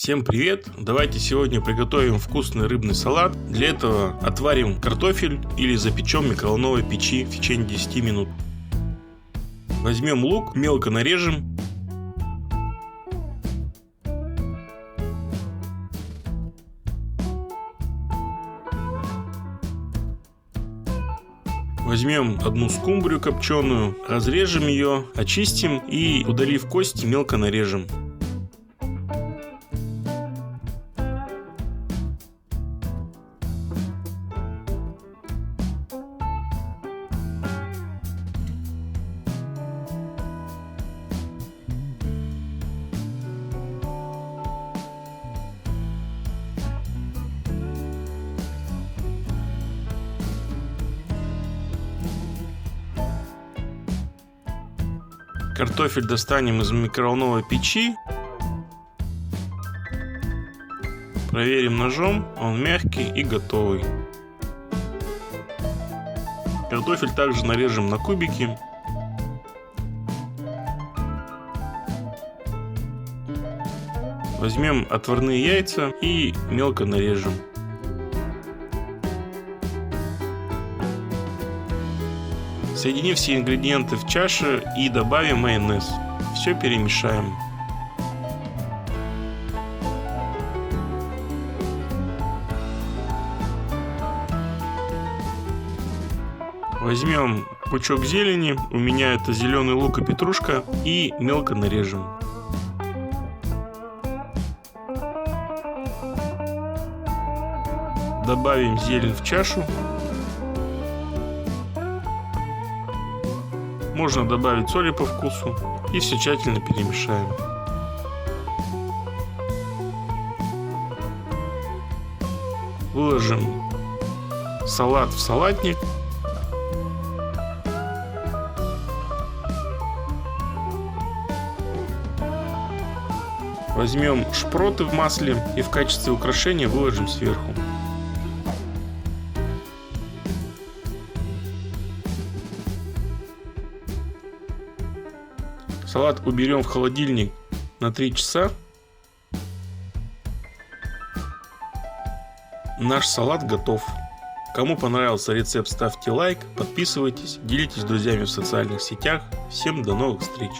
Всем привет! Давайте сегодня приготовим вкусный рыбный салат. Для этого отварим картофель или запечем в микроволновой печи в течение 10 минут. Возьмем лук, мелко нарежем. Возьмем одну скумбрию копченую, разрежем ее, очистим и, удалив кости, мелко нарежем. Картофель достанем из микроволновой печи. Проверим ножом, он мягкий и готовый. Картофель также нарежем на кубики. Возьмем отварные яйца и мелко нарежем. Соединив все ингредиенты в чаше и добавим майонез. Все перемешаем. Возьмем пучок зелени, у меня это зеленый лук и петрушка, и мелко нарежем. Добавим зелень в чашу. Можно добавить соли по вкусу и все тщательно перемешаем. Выложим салат в салатник. Возьмем шпроты в масле и в качестве украшения выложим сверху. Салат уберем в холодильник на 3 часа. Наш салат готов. Кому понравился рецепт, ставьте лайк, подписывайтесь, делитесь с друзьями в социальных сетях. Всем до новых встреч!